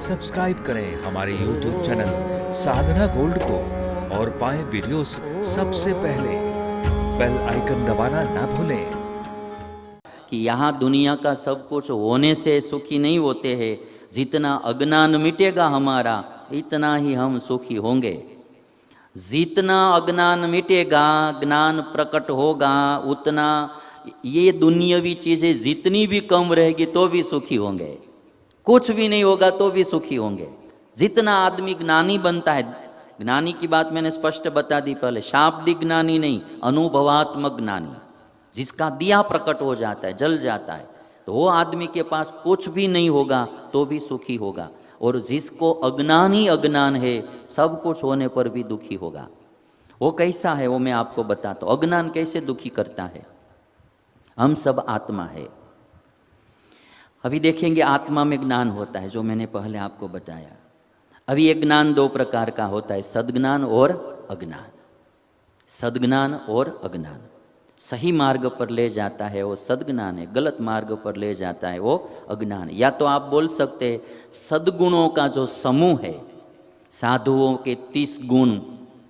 Subscribe करें हमारे YouTube channel साधना gold को और पाएं वीडियोस सबसे पहले। बेल आइकन दबाना ना भूलें। कि यहाँ दुनिया का सब कुछ होने से सुखी नहीं होते हैं, जितना अज्ञान मिटेगा हमारा इतना ही हम सुखी होंगे। जितना अज्ञान मिटेगा ज्ञान प्रकट होगा उतना ये दुनियावी चीजें जितनी भी कम रहेगी तो भी सुखी होंगे। कुछ भी नहीं होगा तो भी सुखी होंगे। जितना आदमी ज्ञानी बनता है, ज्ञानी की बात मैंने स्पष्ट बता दी पहले, शाब्दिक ज्ञानी नहीं, अनुभवात्मक ज्ञानी, जिसका दिया प्रकट हो जाता है, जल जाता है, तो वो आदमी के पास कुछ भी नहीं होगा तो भी सुखी होगा। और जिसको अज्ञान ही अज्ञान है, सब कुछ होने पर भी दुखी होगा। वो कैसा है वो मैं आपको बताता हूँ। अज्ञान कैसे दुखी करता है। हम सब आत्मा है। अभी देखेंगे आत्मा में ज्ञान होता है जो मैंने पहले आपको बताया। अभी एक ज्ञान दो प्रकार का होता है, सद्ज्ञान और अज्ञान। सद्ज्ञान और अज्ञान सही मार्ग पर ले जाता है वो सद्ज्ञान है, गलत मार्ग पर ले जाता है वो अज्ञान। या तो आप बोल सकते हैं सद्गुणों का जो समूह है, साधुओं के 30 गुण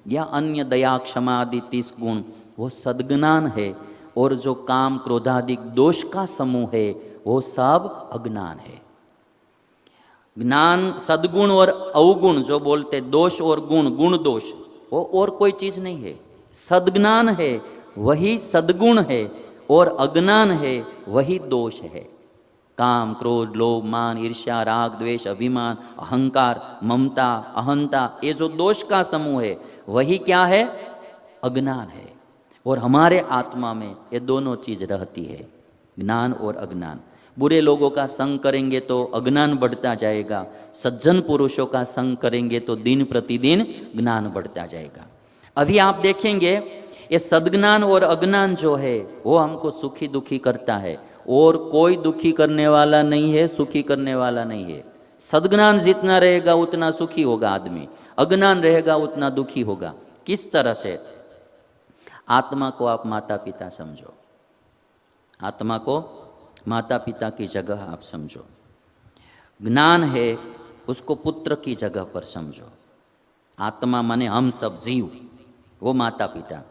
या अन्य दया क्षमा आदि 30 गुण, वो सद्ज्ञान है। और जो काम क्रोधादि दोष का समूह है वो सब अज्ञान है। ज्ञान सद्गुण और अवगुण जो बोलते दोष और गुण, गुण दोष, वो और कोई चीज नहीं है। सद्ज्ञान है वही सद्गुण है और अज्ञान है वही दोष है। काम क्रोध लोभ मान ईर्ष्या राग द्वेष अभिमान अहंकार ममता अहंता, ये जो दोष का समूह है वही क्या है, अज्ञान है। और हमारे आत्मा में ये दोनों चीज रहती है, ज्ञान और अज्ञान। बुरे लोगों का संग करेंगे तो अज्ञान बढ़ता जाएगा, सज्जन पुरुषों का संग करेंगे तो दिन प्रतिदिन ज्ञान बढ़ता जाएगा। अभी आप देखेंगे ये सद्ज्ञान और अज्ञान जो है वो हमको सुखी दुखी करता है, और कोई दुखी करने वाला नहीं है, सुखी करने वाला नहीं है। सद्ज्ञान जितना रहेगा उतना सुखी होगा आदमी, अज्ञान रहेगा उतना दुखी होगा। किस तरह से? आत्मा को आप माता पिता समझो, आत्मा को माता पिता की जगह आप समझो। ज्ञान है उसको पुत्र की जगह पर समझो। आत्मा माने हम सब जीव, वो माता पिता।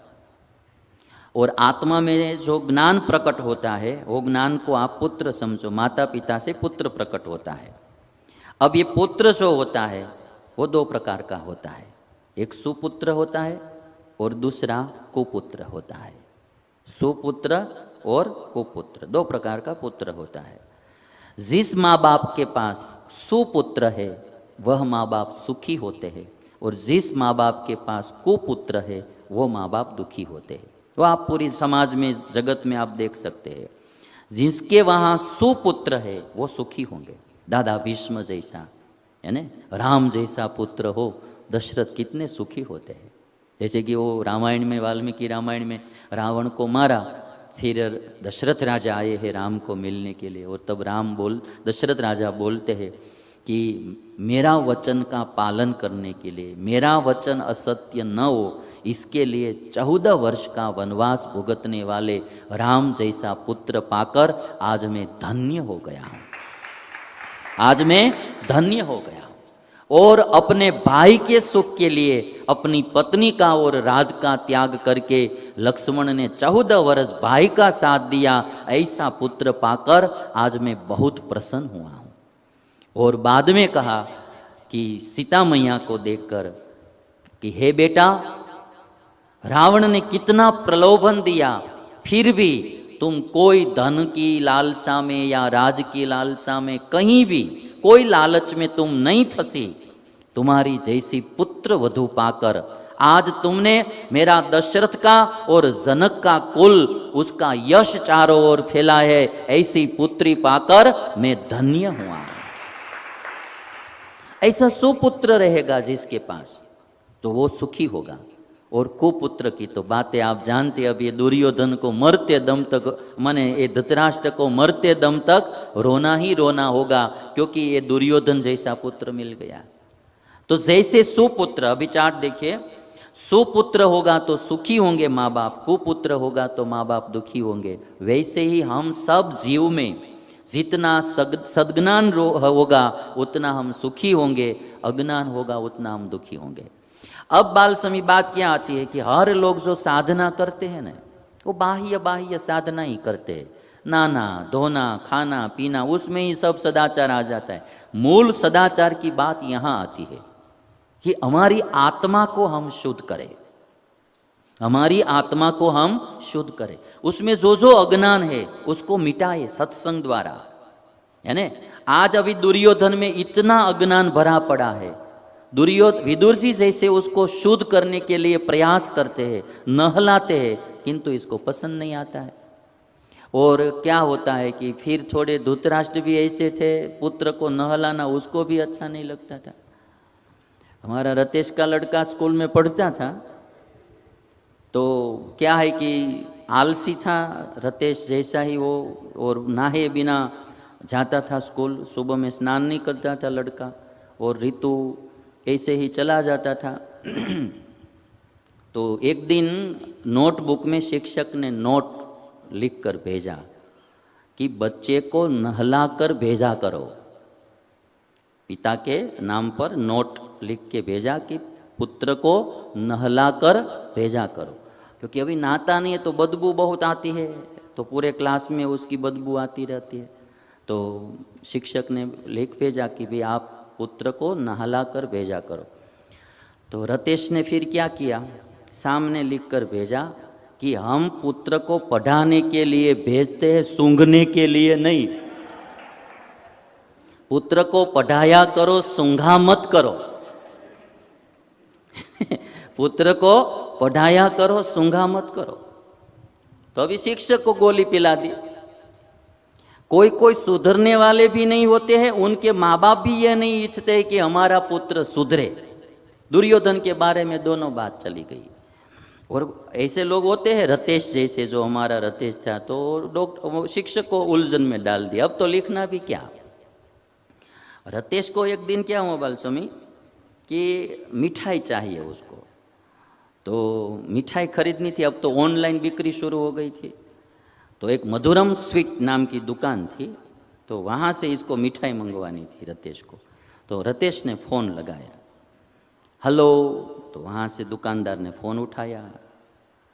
और आत्मा में जो ज्ञान प्रकट होता है वो ज्ञान को आप पुत्र समझो। माता पिता से पुत्र प्रकट होता है। अब ये पुत्र जो होता है वो दो प्रकार का होता है, एक सुपुत्र होता है और दूसरा कुपुत्र होता है। सुपुत्र और कुपुत्र, दो प्रकार का पुत्र होता है। जिस माँ बाप के पास सुपुत्र है वह माँ बाप सुखी होते हैं, और जिस माँ बाप के पास कुपुत्र है वो माँ बाप दुखी होते हैं। वो आप पूरी समाज में जगत में आप देख सकते हैं। जिसके वहाँ सुपुत्र है वो सुखी होंगे। दादा भीष्म जैसा, यानी राम जैसा पुत्र हो, दशरथ कितने सुखी होते हैं। जैसे कि वो रामायण में, वाल्मीकि रामायण में रावण को मारा, फिर दशरथ राजा आए हैं राम को मिलने के लिए, और तब दशरथ राजा बोलते हैं कि मेरा वचन का पालन करने के लिए, मेरा वचन असत्य न हो इसके लिए 14 वर्ष का वनवास भुगतने वाले राम जैसा पुत्र पाकर आज मैं धन्य हो गया हूँ, आज मैं धन्य हो गया। और अपने भाई के सुख के लिए अपनी पत्नी का और राज का त्याग करके लक्ष्मण ने 14 वर्ष भाई का साथ दिया। ऐसा पुत्र पाकर आज मैं बहुत प्रसन्न हुआ हूँ। और बाद में कहा कि सीता मैया को देखकर कि हे बेटा, रावण ने कितना प्रलोभन दिया, फिर भी तुम कोई धन की लालसा में या राज की लालसा में, कहीं भी कोई लालच में तुम नहीं फंसी। तुम्हारी जैसी पुत्र वधू पाकर आज तुमने मेरा दशरथ का और जनक का कुल, उसका यश चारों ओर फैला है। ऐसी पुत्री पाकर मैं धन्य हुआ। ऐसा सुपुत्र रहेगा जिसके पास, तो वो सुखी होगा। और कुपुत्र की तो बातें आप जानते। अब ये दुर्योधन को मरते दम तक, माने ये धृतराष्ट्र को मरते दम तक रोना ही रोना होगा, क्योंकि ये दुर्योधन जैसा पुत्र मिल गया। तो जैसे सुपुत्र, अभी चार्ट देखिए, सुपुत्र होगा तो सुखी होंगे माँ बाप, कुपुत्र होगा तो माँ बाप दुखी होंगे। वैसे ही हम सब जीव में जितना सद्ज्ञान होगा उतना हम सुखी होंगे, अज्ञान होगा उतना हम दुखी होंगे। अब बाल स्वामी बात क्या आती है कि हर लोग जो साधना करते हैं ना, वो बाह्य बाह्य साधना ही करते हैं, नहाना धोना खाना पीना उसमें ही सब सदाचार आ जाता है। मूल सदाचार की बात यहाँ आती है कि हमारी आत्मा को हम शुद्ध करें, हमारी आत्मा को हम शुद्ध करें, उसमें जो जो अज्ञान है उसको मिटाए सत्संग द्वारा, है ना। आज अभी दुर्योधन में इतना अज्ञान भरा पड़ा है, विदुर जी जैसे उसको शुद्ध करने के लिए प्रयास करते हैं, नहलाते हैं, किंतु इसको पसंद नहीं आता है। और क्या होता है कि फिर थोड़े धृतराष्ट्र भी ऐसे थे, पुत्र को नहलाना उसको भी अच्छा नहीं लगता था। हमारा रतेश का लड़का स्कूल में पढ़ता था, तो क्या है कि आलसी था रतेश जैसा ही वो, और नहाए बिना जाता था स्कूल, सुबह में स्नान नहीं करता था लड़का, और ऋतु ऐसे ही चला जाता था। तो एक दिन नोटबुक में शिक्षक ने नोट लिख कर भेजा कि बच्चे को नहला कर भेजा करो। पिता के नाम पर नोट लिख के भेजा कि पुत्र को नहला कर भेजा करो, क्योंकि अभी नहाता नहीं है तो बदबू बहुत आती है, तो पूरे क्लास में उसकी बदबू आती रहती है। तो शिक्षक ने लिख भेजा कि भाई आप पुत्र को नहला कर भेजा करो। तो रतेश ने फिर क्या किया, सामने लिख कर भेजा कि हम पुत्र को पढ़ाने के लिए भेजते हैं, सूंघने के लिए नहीं। पुत्र को पढ़ाया करो, सूंघा मत करो। पुत्र को पढ़ाया करो, सूंघा मत करो। तो अभी शिक्षक को गोली पिला दी। कोई कोई सुधरने वाले भी नहीं होते हैं, उनके माँ बाप भी यह नहीं इच्छते कि हमारा पुत्र सुधरे। दुर्योधन के बारे में दोनों बात चली गई। और ऐसे लोग होते हैं रतेश जैसे, जो हमारा रतेश था, तो शिक्षक को उलझन में डाल दिया। अब तो लिखना भी क्या। रतेश को एक दिन क्या हुआ बाल स्वामी कि मिठाई चाहिए उसको, तो मिठाई खरीदनी थी। अब तो ऑनलाइन बिक्री शुरू हो गई थी, तो एक मधुरम स्वीट नाम की दुकान थी, तो वहाँ से इसको मिठाई मंगवानी थी रतेश को। तो रतेश ने फ़ोन लगाया, हेलो। तो वहाँ से दुकानदार ने फ़ोन उठाया,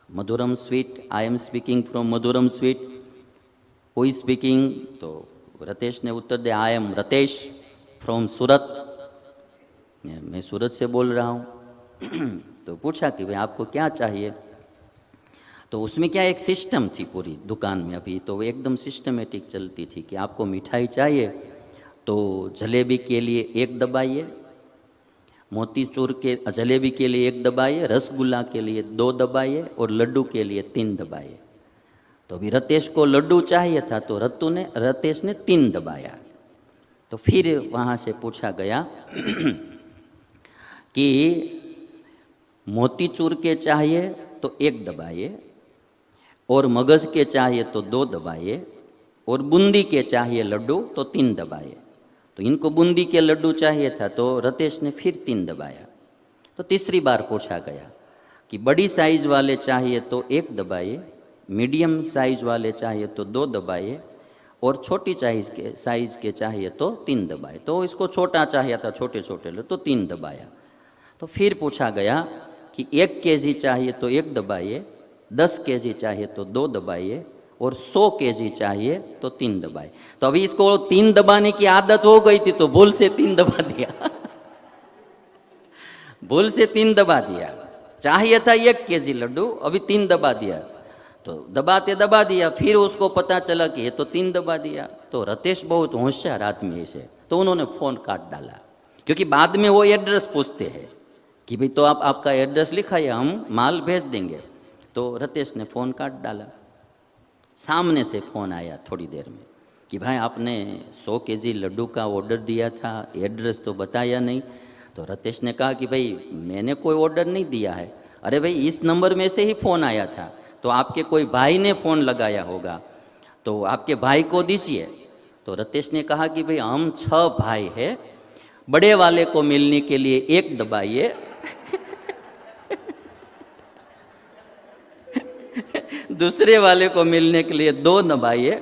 मधुरम sweet, I am speaking from Madhuram sweet, who is speaking. तो रतेश ने उत्तर दिया, आई एम रतेश फ्रॉम सूरत, मैं सूरत से बोल रहा हूँ। तो पूछा कि भाई आपको क्या चाहिए। तो उसमें क्या एक सिस्टम थी पूरी दुकान में, अभी तो एकदम सिस्टमेटिक चलती थी कि आपको मिठाई चाहिए तो जलेबी के लिए 1 दबाइए, मोतीचूर के जलेबी के लिए 1 दबाइए, रसगुल्ला के लिए 2 दबाइए और लड्डू के लिए 3 दबाइए। तो अभी रतेश को लड्डू चाहिए था, तो रतेश ने 3 दबाया। तो फिर वहाँ से पूछा गया कि मोतीचूर के चाहिए तो 1 दबाइए, और मगज के चाहिए तो 2 दबाइए, और बूंदी के चाहिए लड्डू तो 3 दबाइए। तो इनको बूंदी के लड्डू चाहिए था, तो रतेश ने फिर 3 दबाया। तो तीसरी बार पूछा गया कि बड़ी साइज वाले चाहिए तो 1 दबाइए, मीडियम साइज वाले चाहिए तो 2 दबाइए, और छोटी साइज के चाहिए तो 3 दबाए। तो इसको छोटा चाहिए था, छोटे छोटे लो, तो 3 दबाया। तो फिर पूछा गया कि 1 केजी चाहिए तो 1 दबाइए, 10 केजी चाहिए तो 2 दबाइए, और 100 केजी चाहिए तो 3 दबाए। तो अभी इसको 3 दबाने की आदत हो गई थी, तो भूल से 3 दबा दिया। भूल से 3 दबा दिया। चाहिए था 1 केजी लड्डू, अभी 3 दबा दिया। तो दबाते दबा दिया, फिर उसको पता चला कि ये तो 3 दबा दिया। तो रतेश बहुत होशियार आदमी है, तो उन्होंने फ़ोन काट डाला, क्योंकि बाद में वो एड्रेस पूछते हैं कि भाई तो आपका एड्रेस लिखाइए, हम माल भेज देंगे। तो रतेश ने फ़ोन काट डाला। सामने से फ़ोन आया थोड़ी देर में कि भाई आपने 100 केजी लड्डू का ऑर्डर दिया था, एड्रेस तो बताया नहीं। तो रतेश ने कहा कि भाई मैंने कोई ऑर्डर नहीं दिया है। अरे भाई इस नंबर में से ही फ़ोन आया था, तो आपके कोई भाई ने फ़ोन लगाया होगा, तो आपके भाई को दीजिए। तो रतेश ने कहा कि भाई हम 6 भाई हैं, बड़े वाले को मिलने के लिए 1 दबाइए, दूसरे वाले को मिलने के लिए 2 दबाइए,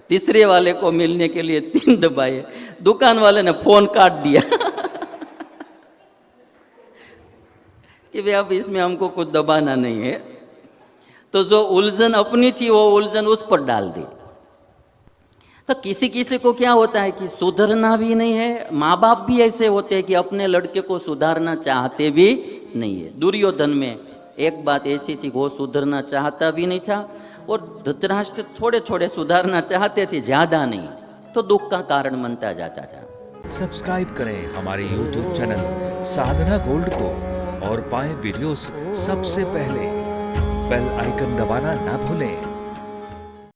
तीसरे वाले को मिलने के लिए 3 दबाए, दुकान वाले ने फोन काट दिया कि भाई अब इसमें हमको कुछ दबाना नहीं है। तो जो उलझन अपनी थी वो उलझन उस पर डाल दी। तो किसी किसी को क्या होता है कि सुधरना भी नहीं है, माँ बाप भी ऐसे होते हैं कि अपने लड़के को सुधारना चाहते भी नहीं है। दुर्योधन में एक बात ऐसी थी, वो सुधरना चाहता भी नहीं था और धृतराष्ट्र थोड़े थोड़े सुधारना चाहते थे, ज्यादा नहीं, तो दुख का कारण बनता जाता था। सब्सक्राइब करें हमारे YouTube चैनल साधना गोल्ड को और पाएं वीडियोस सबसे पहले। बेल आइकन दबाना ना भूलें।